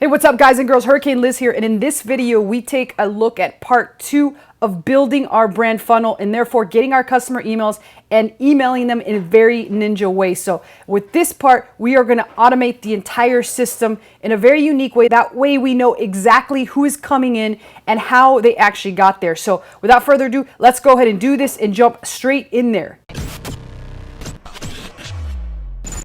Hey, what's up guys and girls? Hurricane Liz here, and in this video we take a look at part 2 of building our brand funnel and therefore getting our customer emails and emailing them in a very ninja way. So with this part, we are going to automate the entire system in a very unique way. That way we know exactly who is coming in and how they actually got there. So without further ado, let's go ahead and do this and jump straight in there.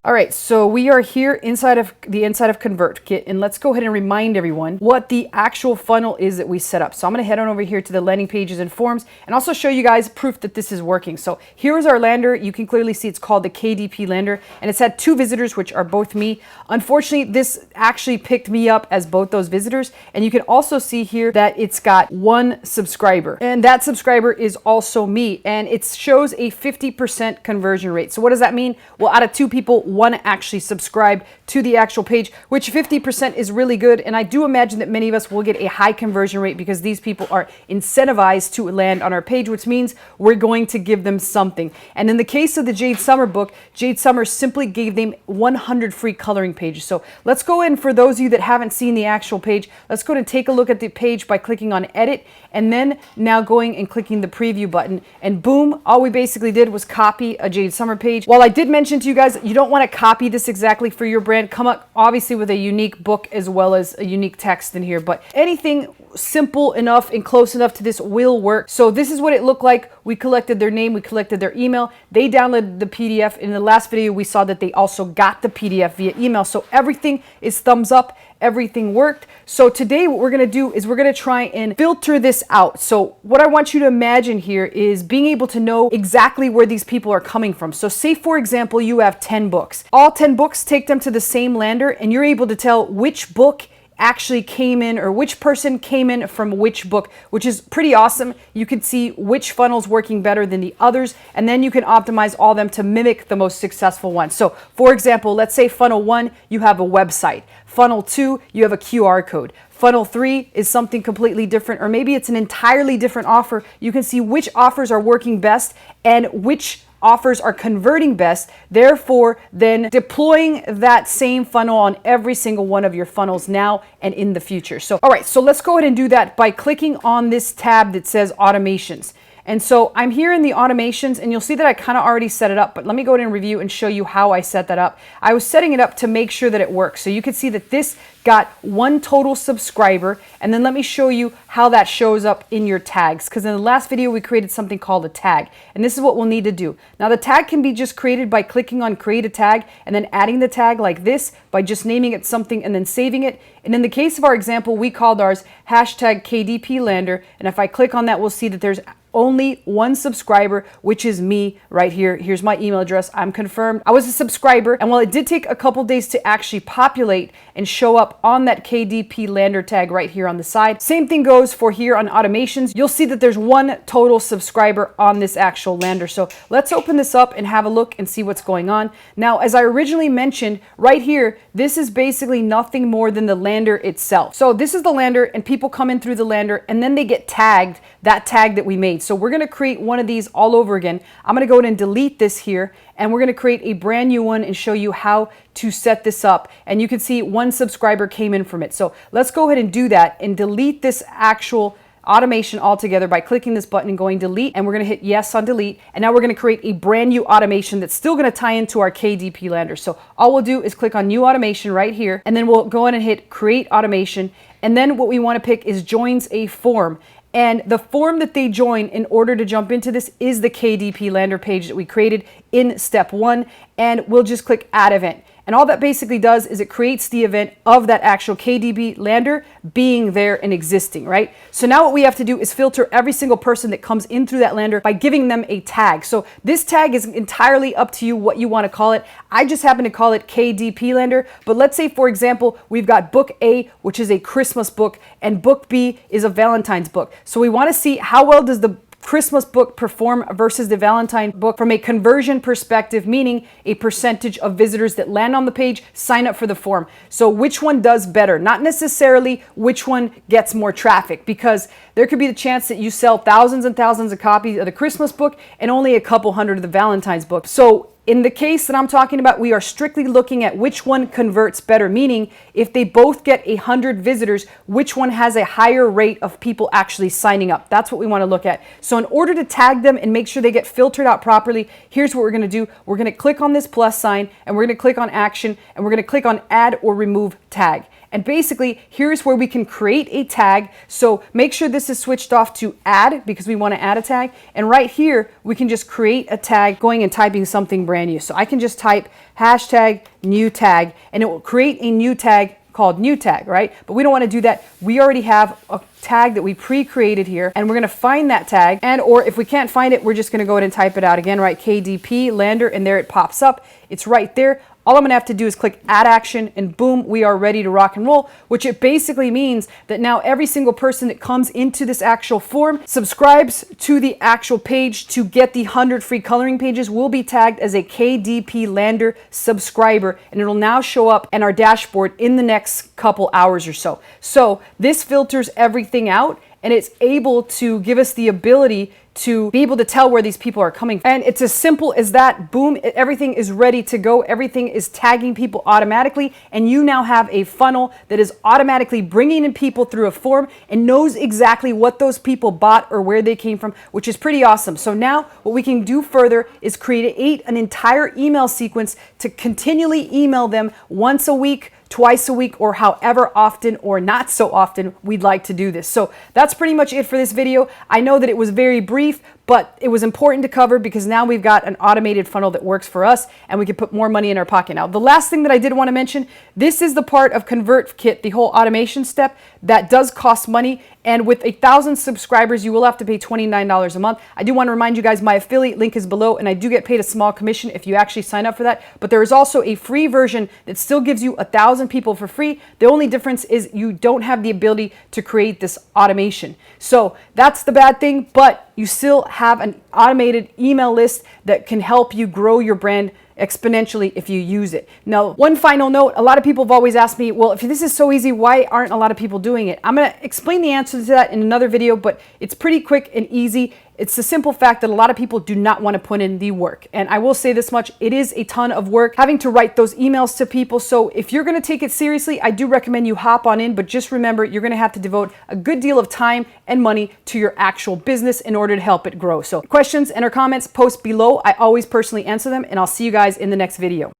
All right, so we are here inside of ConvertKit, and let's go ahead and remind everyone what the actual funnel is that we set up. So I'm gonna head on over here to the landing pages and forms and also show you guys proof that this is working. So here is our lander. You can clearly see it's called the KDP lander, and it's had 2 visitors, which are both me. Unfortunately, this actually picked me up as both those visitors, and you can also see here that it's got 1 subscriber, and that subscriber is also me, and it shows a 50% conversion rate. So what does that mean? Well, out of 2 people, 1 actually subscribed to the actual page, which 50% is really good. And I do imagine that many of us will get a high conversion rate because these people are incentivized to land on our page, which means we're going to give them something. And in the case of the Jade Summer book, Jade Summer simply gave them 100 free coloring pages. So let's go in, for those of you that haven't seen the actual page, let's go and take a look at the page by clicking on edit and then now going and clicking the preview button, and boom, all we basically did was copy a Jade Summer page. While I did mention to you guys, you don't want to copy this exactly for your brand. Come up obviously with a unique book as well as a unique text in here, but anything simple enough and close enough to this will work. So this is what it looked like. We collected their name, we collected their email, they downloaded the PDF. In the last video we saw that they also got the PDF via email. So everything is thumbs up, everything worked. So today what we're going to do is we're going to try and filter this out. So what I want you to imagine here is being able to know exactly where these people are coming from. So say for example you have 10 books. All 10 books, take them to the same lander and you're able to tell which book actually came in or which person came in from which book, which is pretty awesome. You can see which funnel's working better than the others, and then you can optimize all of them to mimic the most successful one. So for example, let's say funnel 1, you have a website. Funnel 2, you have a QR code. Funnel 3 is something completely different, or maybe it's an entirely different offer. You can see which offers are working best and which offers are converting best, therefore then deploying that same funnel on every single one of your funnels now and in the future. So all right, so let's go ahead and do that by clicking on this tab that says automations. And so I'm here in the automations, and you'll see that I kind of already set it up, but let me go ahead and review and show you how I set that up. I was setting it up to make sure that it works. So you can see that this got 1 total subscriber, and then let me show you how that shows up in your tags, because in the last video we created something called a tag, and this is what we'll need to do. Now the tag can be just created by clicking on create a tag and then adding the tag like this by just naming it something and then saving it. And in the case of our example, we called ours hashtag KDP lander, and if I click on that, we'll see that there's only 1 subscriber, which is me right here. Here's my email address. I'm confirmed. I was a subscriber, and while it did take a couple days to actually populate and show up on that KDP lander tag right here on the side, same thing goes for here on automations. You'll see that there's 1 total subscriber on this actual lander. So let's open this up and have a look and see what's going on. Now, as I originally mentioned, right here, this is basically nothing more than the lander itself. So this is the lander, and people come in through the lander, and then they get tagged, that tag that we made. So we're going to create one of these all over again. I'm going to go ahead and delete this here, and we're going to create a brand new one and show you how to set this up. And you can see 1 subscriber came in from it. So let's go ahead and do that and delete this actual automation altogether by clicking this button and going delete, and we're going to hit yes on delete. And now we're going to create a brand new automation that's still going to tie into our KDP lander. So all we'll do is click on new automation right here, and then we'll go in and hit create automation. And then what we want to pick is joins a form. And the form that they join in order to jump into this is the KDP lander page that we created in step 1. And we'll just click add event. And all that basically does is it creates the event of that actual KDP lander being there and existing, right? So now what we have to do is filter every single person that comes in through that lander by giving them a tag. So this tag is entirely up to you what you want to call it. I just happen to call it KDP lander. But let's say, for example, we've got book A, which is a Christmas book, and book B is a Valentine's book. So we want to see how well does the Christmas book perform versus the Valentine book from a conversion perspective, meaning a percentage of visitors that land on the page sign up for the form. So which one does better? Not necessarily which one gets more traffic, because there could be the chance that you sell thousands and thousands of copies of the Christmas book and only a couple hundred of the Valentine's book. So In the case that I'm talking about, we are strictly looking at which one converts better, meaning if they both get 100 visitors, which one has a higher rate of people actually signing up. That's what we want to look at. So in order to tag them and make sure they get filtered out properly, here's what we're going to do. We're going to click on this plus sign, and we're going to click on action, and we're going to click on add or remove tag. And basically, here's where we can create a tag. So make sure this is switched off to add because we want to add a tag. And right here, we can just create a tag going and typing something brand new. So I can just type hashtag new tag, and it will create a new tag called new tag, right? But we don't want to do that. We already have a tag that we pre-created here, and we're going to find that tag. And or if we can't find it, we're just going to go ahead and type it out again, right? KDP lander, and there it pops up. It's right there. All I'm going to have to do is click add action, and boom, we are ready to rock and roll, which it basically means that now every single person that comes into this actual form, subscribes to the actual page to get the 100 free coloring pages, will be tagged as a KDP Lander subscriber, and it'll now show up in our dashboard in the next couple hours or so. So this filters everything out, and it's able to give us the ability to be able to tell where these people are coming from. And it's as simple as that. Boom, everything is ready to go. Everything is tagging people automatically, and you now have a funnel that is automatically bringing in people through a form and knows exactly what those people bought or where they came from, which is pretty awesome. So now what we can do further is create an entire email sequence to continually email them once a week, twice a week, or however often or not so often we'd like to do this. So that's pretty much it for this video. I know that it was very brief, but it was important to cover because now we've got an automated funnel that works for us, and we can put more money in our pocket. Now, the last thing that I did want to mention, this is the part of ConvertKit, the whole automation step, that does cost money. And with 1,000 subscribers, you will have to pay $29 a month. I do want to remind you guys, my affiliate link is below, and I do get paid a small commission if you actually sign up for that. But there is also a free version that still gives you 1,000 people for free. The only difference is you don't have the ability to create this automation. So that's the bad thing, but you still have an automated email list that can help you grow your brand exponentially if you use it. Now, one final note, a lot of people have always asked me, well, if this is so easy, why aren't a lot of people doing it? I'm going to explain the answer to that in another video, but it's pretty quick and easy. It's the simple fact that a lot of people do not want to put in the work. And I will say this much, it is a ton of work having to write those emails to people. So if you're going to take it seriously, I do recommend you hop on in, but just remember, you're going to have to devote a good deal of time and money to your actual business in order to help it grow. So questions and or comments, post below. I always personally answer them, and I'll see you guys in the next video.